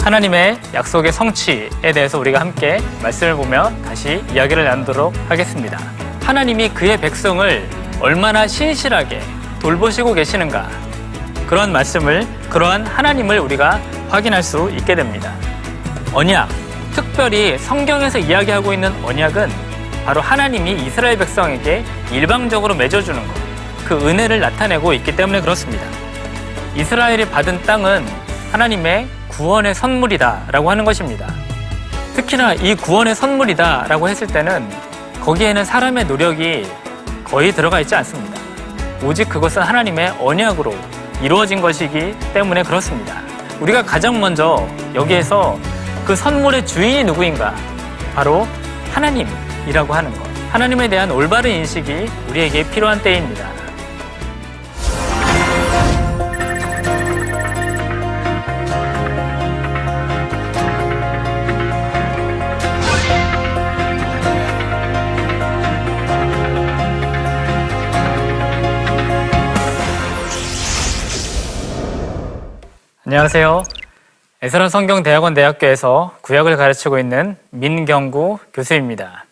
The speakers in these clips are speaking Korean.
하나님의 약속의 성취에 대해서 우리가 함께 말씀을 보며 다시 이야기를 나누도록 하겠습니다. 하나님이 그의 백성을 얼마나 신실하게 돌보시고 계시는가, 그런 말씀을, 그러한 하나님을 우리가 확인할 수 있게 됩니다. 언약, 특별히 성경에서 이야기하고 있는 언약은 바로 하나님이 이스라엘 백성에게 일방적으로 맺어주는 것, 그 은혜를 나타내고 있기 때문에 그렇습니다. 이스라엘이 받은 땅은 하나님의 구원의 선물이다 라고 하는 것입니다. 특히나 이 구원의 선물이다 라고 했을 때는 거기에는 사람의 노력이 거의 들어가 있지 않습니다. 오직 그것은 하나님의 언약으로 이루어진 것이기 때문에 그렇습니다. 우리가 가장 먼저 여기에서 그 선물의 주인이 누구인가? 바로 하나님이라고 하는 것. 하나님에 대한 올바른 인식이 우리에게 필요한 때입니다. 안녕하세요. 에스라 성경대학원 대학교에서 구약을 가르치고 있는 민경구 교수입니다.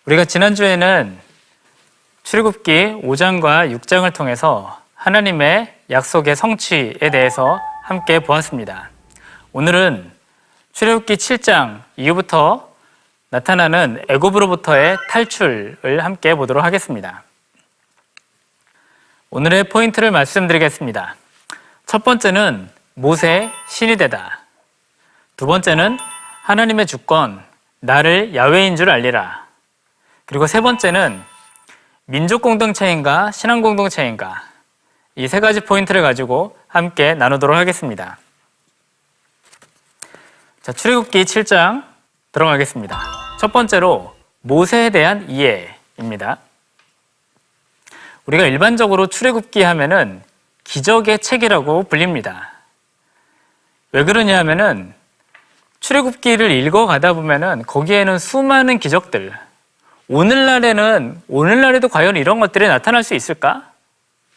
우리가 지난주에는 출애굽기 5장과 6장을 통해서 하나님의 약속의 성취에 대해서 함께 보았습니다. 오늘은 출애굽기 7장 이후부터 나타나는 애굽으로부터의 탈출을 함께 보도록 하겠습니다. 오늘의 포인트를 말씀드리겠습니다. 첫 번째는 모세 신이 되다. 두 번째는 하나님의 주권, 나를 야훼인 줄 알리라. 그리고 세 번째는 민족 공동체인가 신앙 공동체인가, 이 세 가지 포인트를 가지고 함께 나누도록 하겠습니다. 자, 출애굽기 7장 들어가겠습니다. 첫 번째로 모세에 대한 이해입니다. 우리가 일반적으로 출애굽기 하면은 기적의 책이라고 불립니다. 왜 그러냐 하면은 출애굽기를 읽어가다 보면은 거기에는 수많은 기적들, 오늘날에도 과연 이런 것들이 나타날 수 있을까?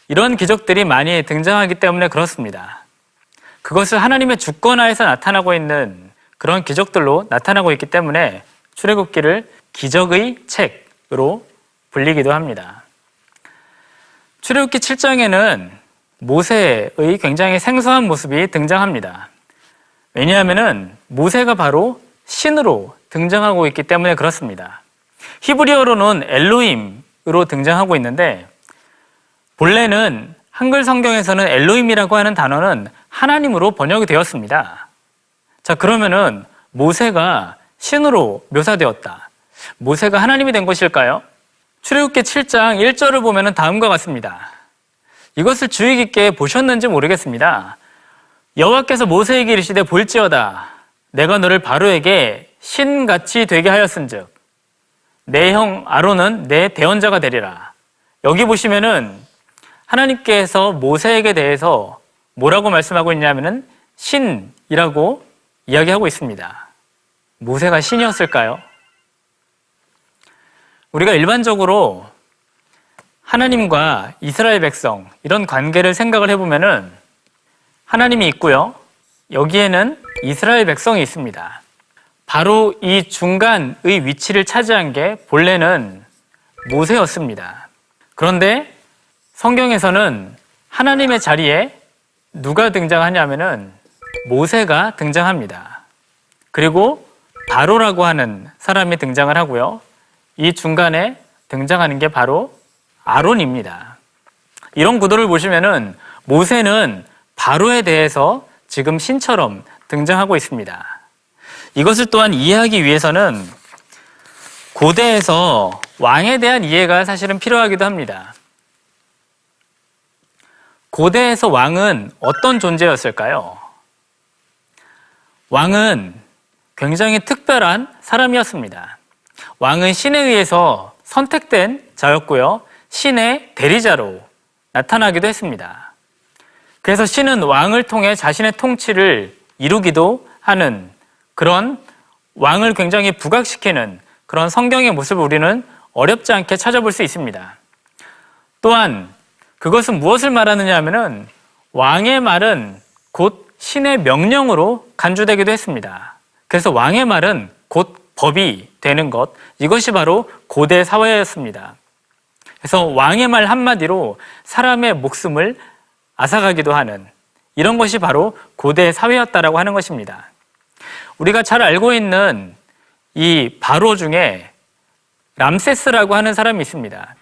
이런 기적들이 많이 등장하기 때문에 그렇습니다. 그것을 하나님의 주권하에서 나타나고 있는 그런 기적들로 나타나고 있기 때문에 출애굽기를 기적의 책으로 불리기도 합니다. 출애굽기 7장에는 모세의 굉장히 생소한 모습이 등장합니다. 왜냐하면 모세가 바로 신으로 등장하고 있기 때문에 그렇습니다. 히브리어로는 엘로힘으로 등장하고 있는데, 본래는 한글 성경에서는 엘로힘이라고 하는 단어는 하나님으로 번역이 되었습니다. 자, 그러면은 모세가 신으로 묘사되었다. 모세가 하나님이 된 것일까요? 출애굽기 7장 1절을 보면은 다음과 같습니다. 이것을 주의 깊게 보셨는지 모르겠습니다. 여호와께서 모세에게 이르시되 볼지어다 내가 너를 바로에게 신같이 되게 하였은즉 내 형 아론은 내 대언자가 되리라. 여기 보시면은 하나님께서 모세에게 대해서 뭐라고 말씀하고 있냐면은 신이라고 이야기하고 있습니다. 모세가 신이었을까요? 우리가 일반적으로 하나님과 이스라엘 백성, 이런 관계를 생각을 해보면은 하나님이 있고요, 여기에는 이스라엘 백성이 있습니다. 바로 이 중간의 위치를 차지한 게 본래는 모세였습니다. 그런데 성경에서는 하나님의 자리에 누가 등장하냐면은 모세가 등장합니다. 그리고 바로라고 하는 사람이 등장을 하고요, 이 중간에 등장하는 게 바로 아론입니다. 이런 구도를 보시면은 모세는 바로에 대해서 지금 신처럼 등장하고 있습니다. 이것을 또한 이해하기 위해서는 고대에서 왕에 대한 이해가 사실은 필요하기도 합니다. 고대에서 왕은 어떤 존재였을까요? 왕은 굉장히 특별한 사람이었습니다. 왕은 신에 의해서 선택된 자였고요, 신의 대리자로 나타나기도 했습니다. 그래서 신은 왕을 통해 자신의 통치를 이루기도 하는, 그런 왕을 굉장히 부각시키는 그런 성경의 모습을 우리는 어렵지 않게 찾아볼 수 있습니다. 또한 그것은 무엇을 말하느냐 하면은 왕의 말은 곧 신의 명령으로 간주되기도 했습니다. 그래서 왕의 말은 곧 법이 되는 것, 이것이 바로 고대 사회였습니다. 그래서 왕의 말 한마디로 사람의 목숨을 앗아가기도 하는 이런 것이 바로 고대 사회였다라고 하는 것입니다. 우리가 잘 알고 있는 이 바로 중에 람세스라고 하는 사람이 있습니다.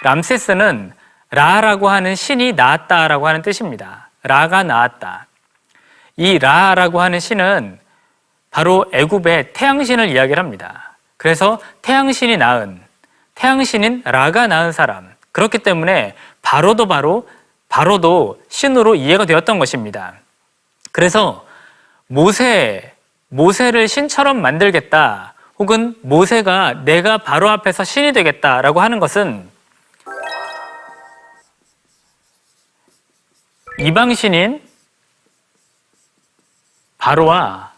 람세스는 라라고 하는 신이 낳았다라고 하는 뜻입니다. 라가 낳았다. 이 라라고 하는 신은 바로 애굽의 태양신을 이야기를 합니다. 그래서 태양신이 낳은, 태양신인 라가 낳은 사람, 그렇기 때문에 바로도 신으로 이해가 되었던 것입니다. 그래서 모세를 신처럼 만들겠다, 혹은 모세가 내가 바로 앞에서 신이 되겠다라고 하는 것은 이방신인 바로와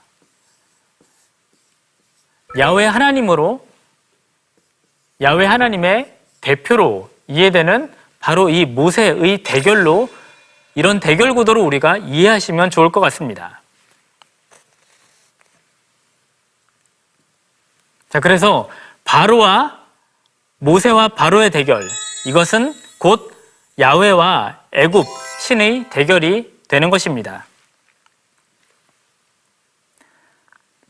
야훼 하나님으로, 야훼 하나님의 대표로 이해되는 바로 이 모세의 대결로, 이런 대결 구도로 우리가 이해하시면 좋을 것 같습니다. 자, 그래서 모세와 바로의 대결, 이것은 곧 야훼와 애굽 신의 대결이 되는 것입니다.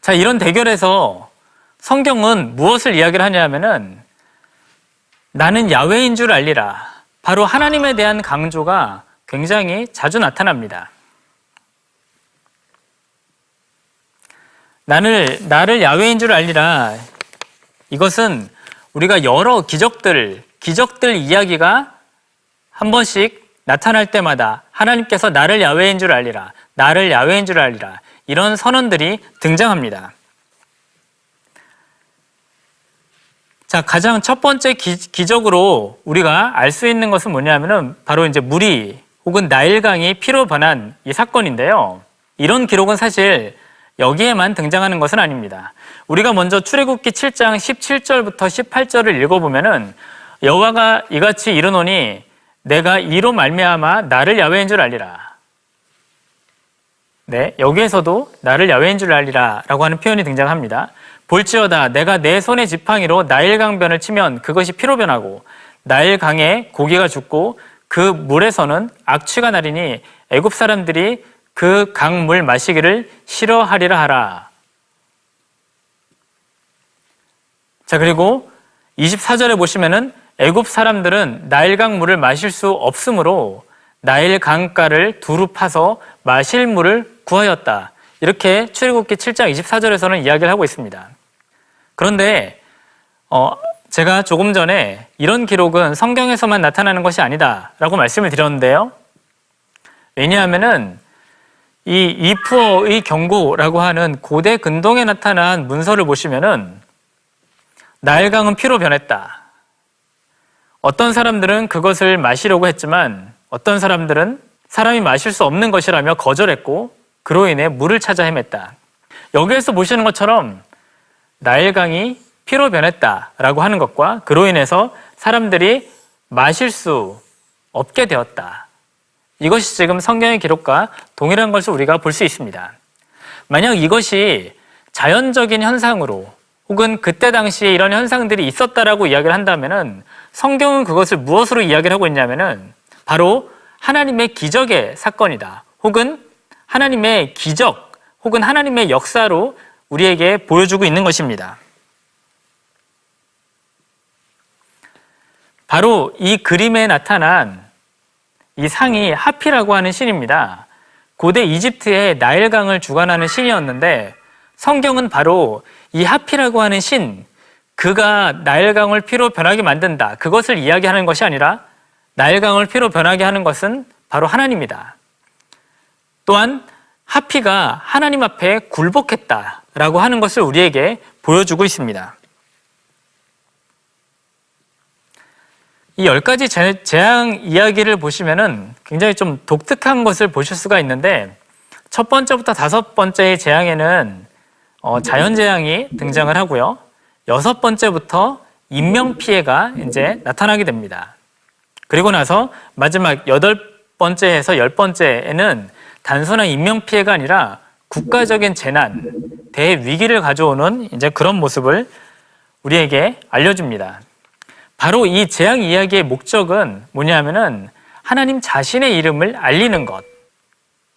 자, 이런 대결에서 성경은 무엇을 이야기를 하냐면은 나는 야훼인 줄 알리라. 바로 하나님에 대한 강조가 굉장히 자주 나타납니다. 나를 야훼인 줄 알리라. 이것은 우리가 여러 기적들 이야기가 한 번씩 나타날 때마다 하나님께서 나를 야훼인 줄 알리라, 나를 야훼인 줄 알리라, 이런 선언들이 등장합니다. 자, 가장 첫 번째 기적으로 우리가 알 수 있는 것은 뭐냐면은 바로 이제 물이 혹은 나일강이 피로 변한 이 사건인데요. 이런 기록은 사실 여기에만 등장하는 것은 아닙니다. 우리가 먼저 출애굽기 7장 17절부터 18절을 읽어보면은 여호와가 이같이 이르노니 내가 이로 말미암아 나를 야훼인 줄 알리라. 네, 여기에서도 나를 야훼인 줄 알리라 라고 하는 표현이 등장합니다. 볼지어다 내가 내 손의 지팡이로 나일강변을 치면 그것이 피로 변하고 나일강에 고기가 죽고 그 물에서는 악취가 나리니 애굽 사람들이 그 강물 마시기를 싫어하리라 하라. 자, 그리고 24절에 보시면은 애굽 사람들은 나일강 물을 마실 수 없으므로 나일 강가를 두루 파서 마실 물을 구하였다. 이렇게 출애굽기 7장 24절에서는 이야기를 하고 있습니다. 그런데 제가 조금 전에 이런 기록은 성경에서만 나타나는 것이 아니다 라고 말씀을 드렸는데요. 왜냐하면은 이 이푸어의 경고라고 하는 고대 근동에 나타난 문서를 보시면은 나일강은 피로 변했다. 어떤 사람들은 그것을 마시려고 했지만 어떤 사람들은 사람이 마실 수 없는 것이라며 거절했고 그로 인해 물을 찾아 헤맸다. 여기에서 보시는 것처럼 나일강이 피로 변했다라고 하는 것과 그로 인해서 사람들이 마실 수 없게 되었다. 이것이 지금 성경의 기록과 동일한 것을 우리가 볼 수 있습니다. 만약 이것이 자연적인 현상으로 혹은 그때 당시에 이런 현상들이 있었다라고 이야기를 한다면은 성경은 그것을 무엇으로 이야기를 하고 있냐면은 바로 하나님의 기적의 사건이다. 혹은 하나님의 기적 혹은 하나님의 역사로 우리에게 보여주고 있는 것입니다. 바로 이 그림에 나타난 이 상이 하피라고 하는 신입니다. 고대 이집트의 나일강을 주관하는 신이었는데 성경은 바로 이 하피라고 하는 신, 그가 나일강을 피로 변하게 만든다. 그것을 이야기하는 것이 아니라 나일강을 피로 변하게 하는 것은 바로 하나님이다. 또한 하피가 하나님 앞에 굴복했다라고 하는 것을 우리에게 보여주고 있습니다. 이 10가지 재앙 이야기를 보시면은 굉장히 좀 독특한 것을 보실 수가 있는데 첫 번째부터 5번째의 재앙에는 자연재앙이 등장을 하고요. 6번째부터 인명피해가 이제 나타나게 됩니다. 그리고 나서 마지막 8번째에서 10번째에는 단순한 인명피해가 아니라 국가적인 재난, 대위기를 가져오는 이제 그런 모습을 우리에게 알려줍니다. 바로 이 재앙 이야기의 목적은 뭐냐면은 하나님 자신의 이름을 알리는 것.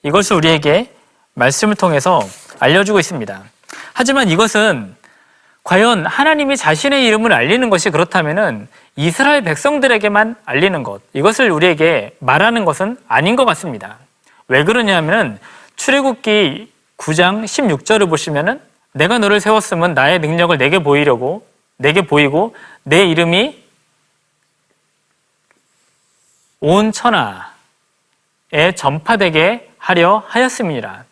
이것을 우리에게 말씀을 통해서 알려주고 있습니다. 하지만 이것은 과연 하나님이 자신의 이름을 알리는 것이 그렇다면은 이스라엘 백성들에게만 알리는 것, 이것을 우리에게 말하는 것은 아닌 것 같습니다. 왜 그러냐면은 출애굽기 9장 16절을 보시면은 내가 너를 세웠으면 나의 능력을 내게 보이고 내 이름이 온 천하에 전파되게 하려 하였음이니라.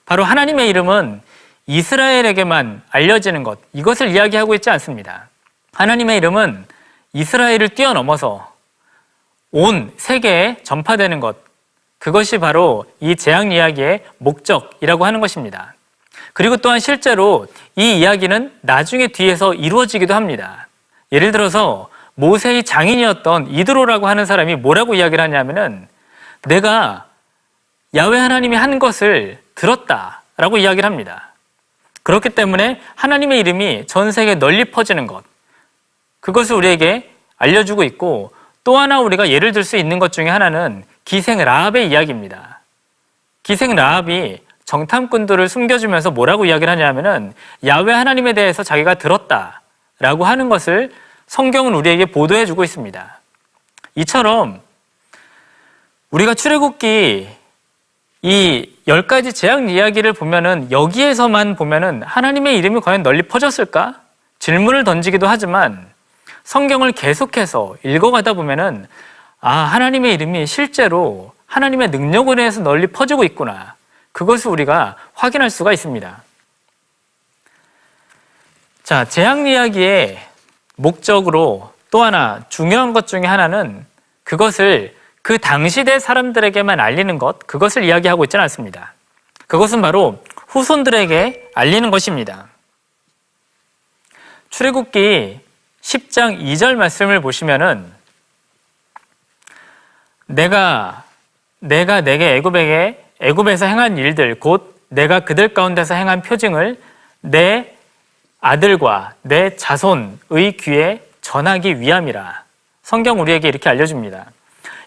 바로 하나님의 이름은 이스라엘에게만 알려지는 것, 이것을 이야기하고 있지 않습니다. 하나님의 이름은 이스라엘을 뛰어넘어서 온 세계에 전파되는 것, 그것이 바로 이 재앙 이야기의 목적이라고 하는 것입니다. 그리고 또한 실제로 이 이야기는 나중에 뒤에서 이루어지기도 합니다. 예를 들어서 모세의 장인이었던 이드로라고 하는 사람이 뭐라고 이야기를 하냐면은 내가 야훼 하나님이 한 것을 들었다라고 이야기를 합니다. 그렇기 때문에 하나님의 이름이 전 세계에 널리 퍼지는 것, 그것을 우리에게 알려주고 있고, 또 하나 우리가 예를 들 수 있는 것 중에 하나는 기생 라합의 이야기입니다. 기생 라합이 정탐꾼들을 숨겨주면서 뭐라고 이야기를 하냐면은 야훼 하나님에 대해서 자기가 들었다라고 하는 것을 성경은 우리에게 보도해 주고 있습니다. 이처럼 우리가 출애굽기 이 10가지 재앙 이야기를 보면은 여기에서만 보면은 하나님의 이름이 과연 널리 퍼졌을까? 질문을 던지기도 하지만 성경을 계속해서 읽어가다 보면은 하나님의 이름이 실제로 하나님의 능력으로 인해서 널리 퍼지고 있구나. 그것을 우리가 확인할 수가 있습니다. 자, 재앙 이야기의 목적으로 또 하나 중요한 것 중에 하나는 그것을 그 당시대 사람들에게만 알리는 것, 그것을 이야기하고 있지는 않습니다. 그것은 바로 후손들에게 알리는 것입니다. 출애굽기 10장 2절 말씀을 보시면은 내가 내게 애굽에서 행한 일들, 곧 내가 그들 가운데서 행한 표징을 내 아들과 내 자손의 귀에 전하기 위함이라. 성경 우리에게 이렇게 알려줍니다.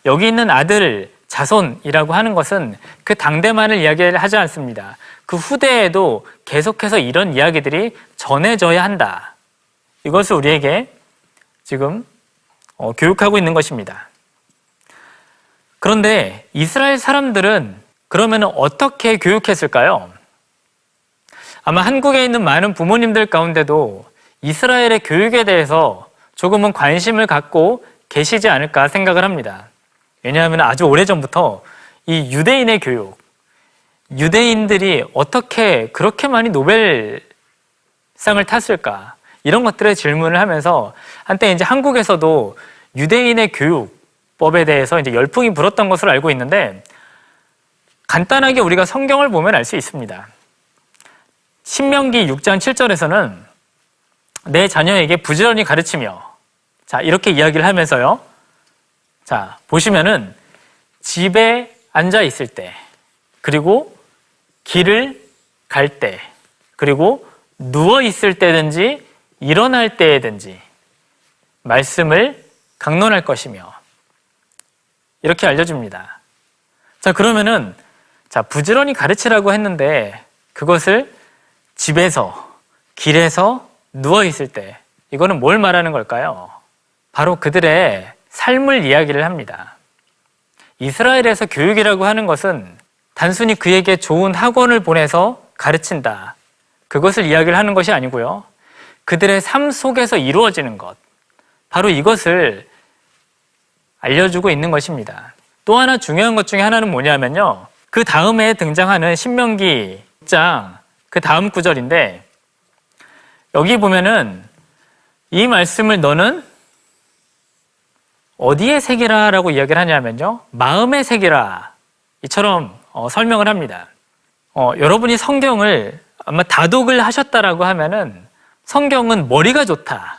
여기 있는 아들, 자손이라고 하는 것은 그 당대만을 이야기를 하지 않습니다. 그 후대에도 계속해서 이런 이야기들이 전해져야 한다. 이것을 우리에게 지금 교육하고 있는 것입니다. 그런데 이스라엘 사람들은 그러면 어떻게 교육했을까요? 아마 한국에 있는 많은 부모님들 가운데도 이스라엘의 교육에 대해서 조금은 관심을 갖고 계시지 않을까 생각을 합니다. 왜냐하면 아주 오래전부터 이 유대인의 교육, 유대인들이 어떻게 그렇게 많이 노벨상을 탔을까, 이런 것들의 질문을 하면서 한때 이제 한국에서도 유대인의 교육법에 대해서 이제 열풍이 불었던 것으로 알고 있는데, 간단하게 우리가 성경을 보면 알 수 있습니다. 신명기 6장 7절에서는 내 자녀에게 부지런히 가르치며, 자, 이렇게 이야기를 하면서요. 자, 보시면은 집에 앉아 있을 때, 그리고 길을 갈 때, 그리고 누워 있을 때든지 일어날 때든지 말씀을 강론할 것이며, 이렇게 알려줍니다. 자, 그러면은 자, 부지런히 가르치라고 했는데 그것을 집에서, 길에서 누워 있을 때, 이거는 뭘 말하는 걸까요? 바로 그들의 삶을 이야기를 합니다. 이스라엘에서 교육이라고 하는 것은 단순히 그에게 좋은 학원을 보내서 가르친다, 그것을 이야기를 하는 것이 아니고요. 그들의 삶 속에서 이루어지는 것, 바로 이것을 알려주고 있는 것입니다. 또 하나 중요한 것 중에 하나는 뭐냐면요, 그 다음에 등장하는 신명기 6장 그 다음 구절인데, 여기 보면은 이 말씀을 너는 어디에 새기라 라고 이야기를 하냐면요, 마음에 새기라, 이처럼 설명을 합니다. 여러분이 성경을 아마 다독을 하셨다라고 하면은 성경은 머리가 좋다,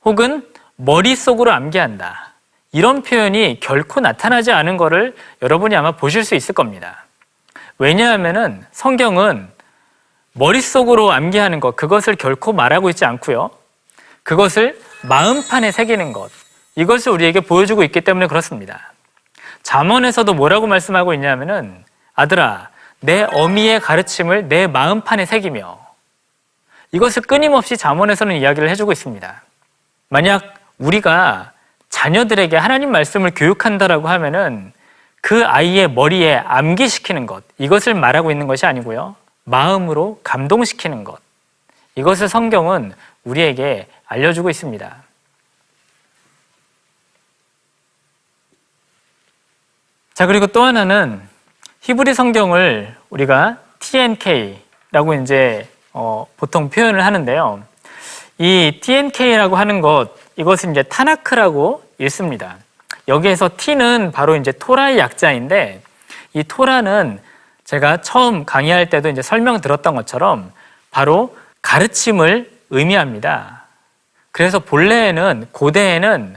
혹은 머릿속으로 암기한다, 이런 표현이 결코 나타나지 않은 것을 여러분이 아마 보실 수 있을 겁니다. 왜냐하면은 성경은 머릿속으로 암기하는 것, 그것을 결코 말하고 있지 않고요. 그것을 마음판에 새기는 것, 이것을 우리에게 보여주고 있기 때문에 그렇습니다. 잠언에서도 뭐라고 말씀하고 있냐면은 아들아, 내 어미의 가르침을 내 마음판에 새기며, 이것을 끊임없이 잠언에서는 이야기를 해주고 있습니다. 만약 우리가 자녀들에게 하나님 말씀을 교육한다라고 하면은 그 아이의 머리에 암기시키는 것, 이것을 말하고 있는 것이 아니고요. 마음으로 감동시키는 것, 이것을 성경은 우리에게 알려주고 있습니다. 자, 그리고 또 하나는 히브리 성경을 우리가 TNK라고 이제 보통 표현을 하는데요. 이 TNK라고 하는 것, 이것은 이제 타나크라고 읽습니다. 여기에서 T는 바로 이제 토라의 약자인데, 이 토라는 제가 처음 강의할 때도 이제 설명 들었던 것처럼 바로 가르침을 의미합니다. 그래서 본래에는, 고대에는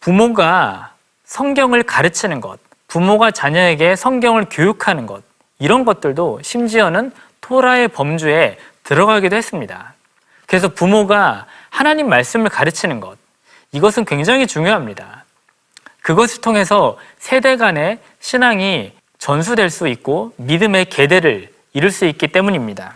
부모가 성경을 가르치는 것, 부모가 자녀에게 성경을 교육하는 것, 이런 것들도 심지어는 토라의 범주에 들어가기도 했습니다. 그래서 부모가 하나님 말씀을 가르치는 것, 이것은 굉장히 중요합니다. 그것을 통해서 세대 간의 신앙이 전수될 수 있고 믿음의 계대를 이룰 수 있기 때문입니다.